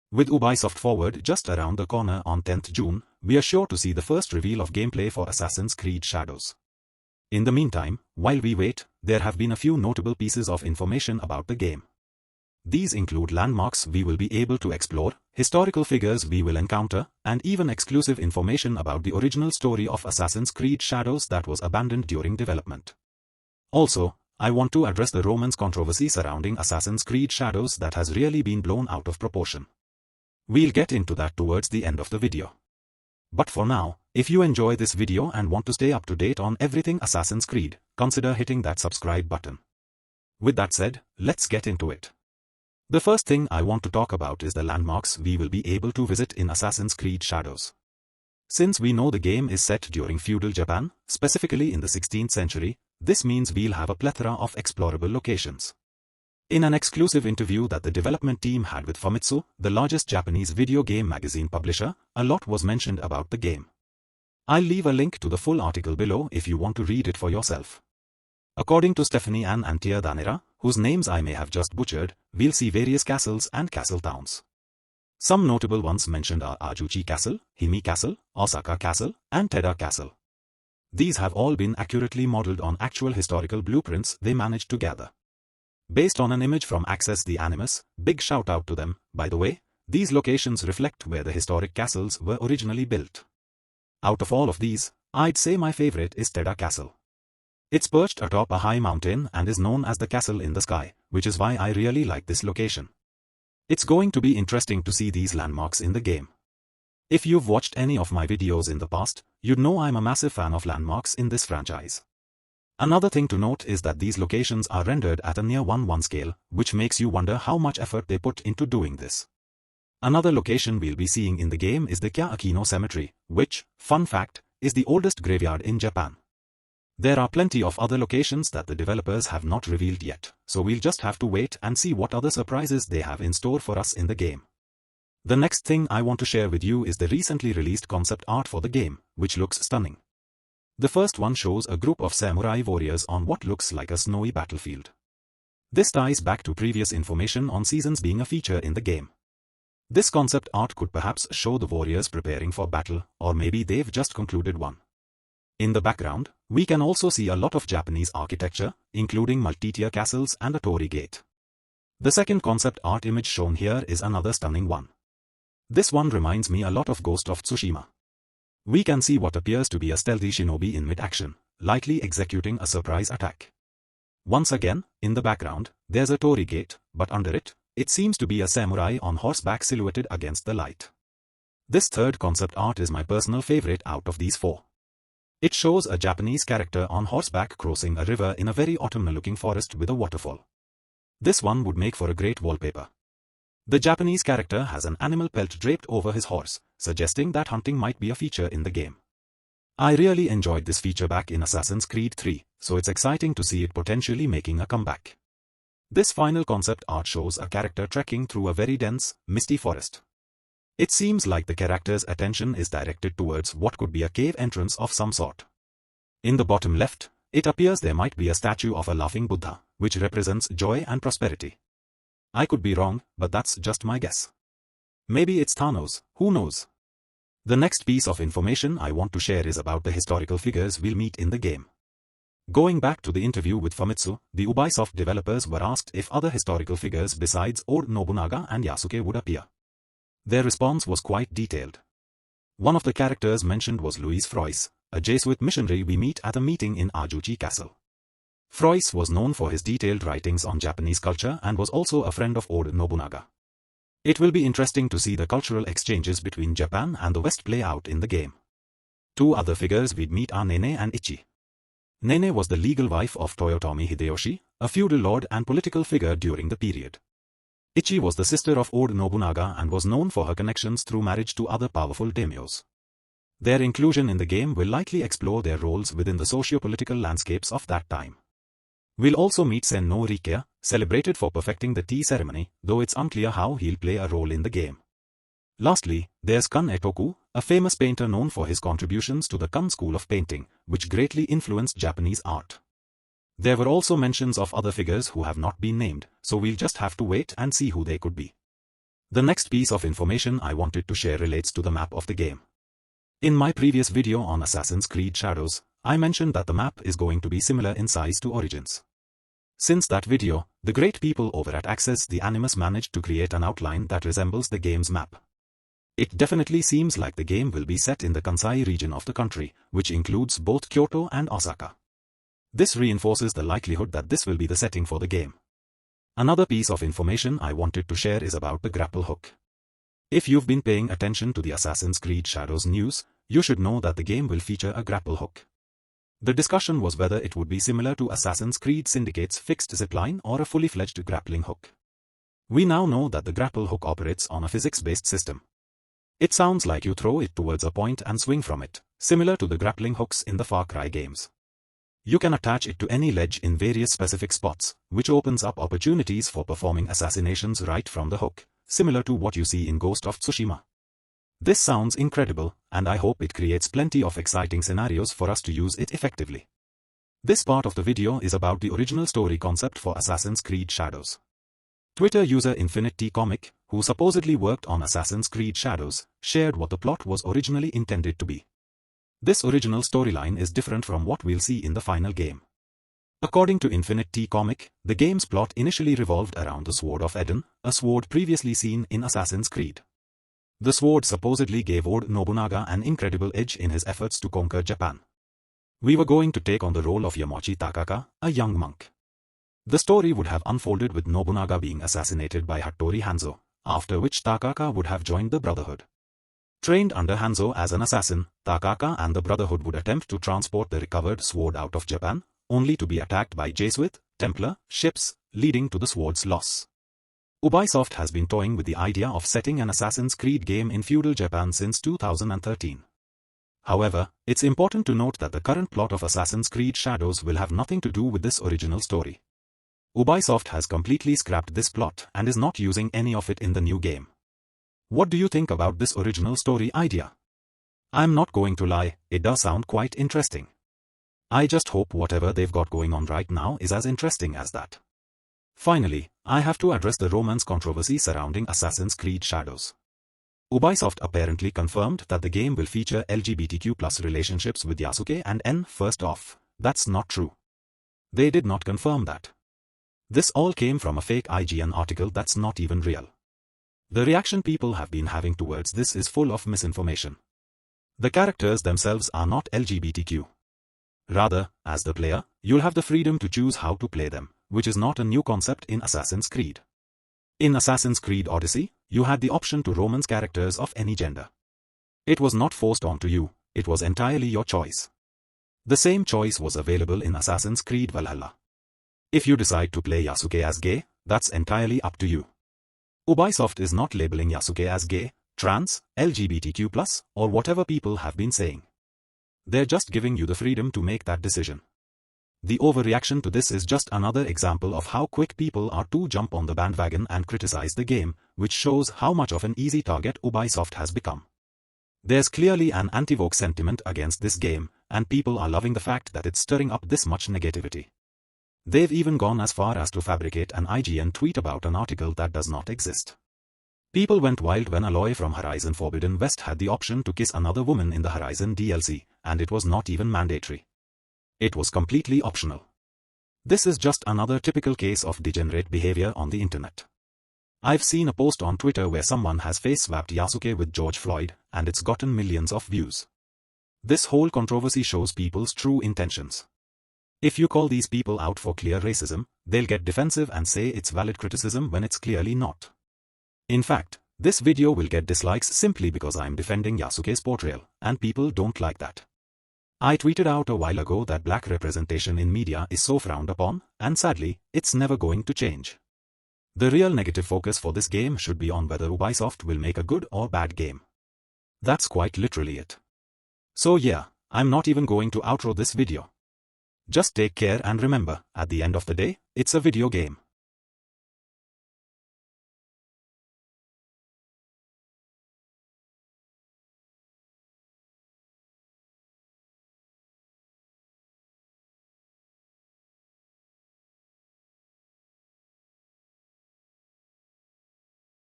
With Ubisoft Forward just around the corner on 10th June, we are sure to see the first reveal of gameplay for Assassin's Creed Shadows. In the meantime, while we wait, there have been a few notable pieces of information about the game. These include landmarks we will be able to explore, historical figures we will encounter, and even exclusive information about the original story of Assassin's Creed Shadows that was abandoned during development. Also, I want to address the Romance controversy surrounding Assassin's Creed Shadows that has really been blown out of proportion. We'll get into that towards the end of the video. But for now, if you enjoy this video and want to stay up to date on everything Assassin's Creed, consider hitting that subscribe button. With that said, let's get into it. The first thing I want to talk about is the landmarks we will be able to visit in Assassin's Creed Shadows. Since we know the game is set during feudal Japan, specifically in the 16th century, this means we'll have a plethora of explorable locations. In an exclusive interview that the development team had with Famitsu, the largest Japanese video game magazine publisher, a lot was mentioned about the game. I'll leave a link to the full article below if you want to read it for yourself. According to Stephanie Ann Antia Danera, whose names I may have just butchered, we'll see various castles and castle towns. Some notable ones mentioned are Ajuchi Castle, Himi Castle, Osaka Castle, and Teda Castle. These have all been accurately modeled on actual historical blueprints they managed to gather. Based on an image from Access the Animus, big shout out to them, by the way, these locations reflect where the historic castles were originally built. Out of all of these, I'd say my favorite is Teda Castle. It's perched atop a high mountain and is known as the castle in the sky, which is why I really like this location. It's going to be interesting to see these landmarks in the game. If you've watched any of my videos in the past, you'd know I'm a massive fan of landmarks in this franchise. Another thing to note is that these locations are rendered at a near 1:1 scale, which makes you wonder how much effort they put into doing this. Another location we'll be seeing in the game is the Kya Akino Cemetery, which, fun fact, is the oldest graveyard in Japan. There are plenty of other locations that the developers have not revealed yet, so we'll just have to wait and see what other surprises they have in store for us in the game. The next thing I want to share with you is the recently released concept art for the game, which looks stunning. The first one shows a group of samurai warriors on what looks like a snowy battlefield. This ties back to previous information on seasons being a feature in the game. This concept art could perhaps show the warriors preparing for battle, or maybe they've just concluded one. In the background, we can also see a lot of Japanese architecture, including multi-tier castles and a torii gate. The second concept art image shown here is another stunning one. This one reminds me a lot of Ghost of Tsushima. We can see what appears to be a stealthy shinobi in mid-action, lightly executing a surprise attack. Once again, in the background, there's a torii gate, but under it, it seems to be a samurai on horseback silhouetted against the light. This third concept art is my personal favorite out of these four. It shows a Japanese character on horseback crossing a river in a very autumnal-looking forest with a waterfall. This one would make for a great wallpaper. The Japanese character has an animal pelt draped over his horse, suggesting that hunting might be a feature in the game. I really enjoyed this feature back in Assassin's Creed 3, so it's exciting to see it potentially making a comeback. This final concept art shows a character trekking through a very dense, misty forest. It seems like the character's attention is directed towards what could be a cave entrance of some sort. In the bottom left, it appears there might be a statue of a laughing Buddha, which represents joy and prosperity. I could be wrong, but that's just my guess. Maybe it's Thanos, who knows? The next piece of information I want to share is about the historical figures we'll meet in the game. Going back to the interview with Famitsu, the Ubisoft developers were asked if other historical figures besides Oda Nobunaga and Yasuke would appear. Their response was quite detailed. One of the characters mentioned was Louis Frois, a Jesuit missionary we meet at a meeting in Ajuchi Castle. Frois was known for his detailed writings on Japanese culture and was also a friend of Oda Nobunaga. It will be interesting to see the cultural exchanges between Japan and the West play out in the game. Two other figures we'd meet are Nene and Ichi. Nene was the legal wife of Toyotomi Hideyoshi, a feudal lord and political figure during the period. Ichi was the sister of Oda Nobunaga and was known for her connections through marriage to other powerful daimyos. Their inclusion in the game will likely explore their roles within the socio-political landscapes of that time. We'll also meet Sen no Rikia, celebrated for perfecting the tea ceremony, though it's unclear how he'll play a role in the game. Lastly, there's Kan Etoku, a famous painter known for his contributions to the Kan school of painting, which greatly influenced Japanese art. There were also mentions of other figures who have not been named, so we'll just have to wait and see who they could be. The next piece of information I wanted to share relates to the map of the game. In my previous video on Assassin's Creed Shadows, I mentioned that the map is going to be similar in size to Origins. Since that video, the great people over at Access the Animus managed to create an outline that resembles the game's map. It definitely seems like the game will be set in the Kansai region of the country, which includes both Kyoto and Osaka. This reinforces the likelihood that this will be the setting for the game. Another piece of information I wanted to share is about the grapple hook. If you've been paying attention to the Assassin's Creed Shadows news, you should know that the game will feature a grapple hook. The discussion was whether it would be similar to Assassin's Creed Syndicate's fixed zipline or a fully fledged grappling hook. We now know that the grapple hook operates on a physics-based system. It sounds like you throw it towards a point and swing from it, similar to the grappling hooks in the Far Cry games. You can attach it to any ledge in various specific spots, which opens up opportunities for performing assassinations right from the hook, similar to what you see in Ghost of Tsushima. This sounds incredible, and I hope it creates plenty of exciting scenarios for us to use it effectively. This part of the video is about the original story concept for Assassin's Creed Shadows. Twitter user Infinite Comic, who supposedly worked on Assassin's Creed Shadows, shared what the plot was originally intended to be. This original storyline is different from what we'll see in the final game. According to Infinite Comic, the game's plot initially revolved around the Sword of Eden, a sword previously seen in Assassin's Creed. The sword supposedly gave Oda Nobunaga an incredible edge in his efforts to conquer Japan. We were going to take on the role of Yamochi Takaka, a young monk. The story would have unfolded with Nobunaga being assassinated by Hattori Hanzo, after which Takaka would have joined the Brotherhood. Trained under Hanzo as an assassin, Takaka and the Brotherhood would attempt to transport the recovered sword out of Japan, only to be attacked by Jesuit, Templar, ships, leading to the sword's loss. Ubisoft has been toying with the idea of setting an Assassin's Creed game in feudal Japan since 2013. However, it's important to note that the current plot of Assassin's Creed Shadows will have nothing to do with this original story. Ubisoft has completely scrapped this plot and is not using any of it in the new game. What do you think about this original story idea? I'm not going to lie, it does sound quite interesting. I just hope whatever they've got going on right now is as interesting as that. Finally, I have to address the romance controversy surrounding Assassin's Creed Shadows. Ubisoft apparently confirmed that the game will feature LGBTQ+ relationships with Yasuke and N. First off, that's not true. They did not confirm that. This all came from a fake IGN article that's not even real. The reaction people have been having towards this is full of misinformation. The characters themselves are not LGBTQ. Rather, as the player, you'll have the freedom to choose how to play them, which is not a new concept in Assassin's Creed. In Assassin's Creed Odyssey, you had the option to romance characters of any gender. It was not forced onto you, it was entirely your choice. The same choice was available in Assassin's Creed Valhalla. If you decide to play Yasuke as gay, that's entirely up to you. Ubisoft is not labeling Yasuke as gay, trans, LGBTQ+, or whatever people have been saying. They're just giving you the freedom to make that decision. The overreaction to this is just another example of how quick people are to jump on the bandwagon and criticize the game, which shows how much of an easy target Ubisoft has become. There's clearly an anti-woke sentiment against this game, and people are loving the fact that it's stirring up this much negativity. They've even gone as far as to fabricate an IGN tweet about an article that does not exist. People went wild when Aloy from Horizon Forbidden West had the option to kiss another woman in the Horizon DLC, and it was not even mandatory. It was completely optional. This is just another typical case of degenerate behavior on the internet. I've seen a post on Twitter where someone has face-swapped Yasuke with George Floyd, and it's gotten millions of views. This whole controversy shows people's true intentions. If you call these people out for clear racism, they'll get defensive and say it's valid criticism when it's clearly not. In fact, this video will get dislikes simply because I'm defending Yasuke's portrayal, and people don't like that. I tweeted out a while ago that black representation in media is so frowned upon, and sadly, it's never going to change. The real negative focus for this game should be on whether Ubisoft will make a good or bad game. That's quite literally it. So yeah, I'm not even going to outro this video. Just take care and remember, at the end of the day, it's a video game.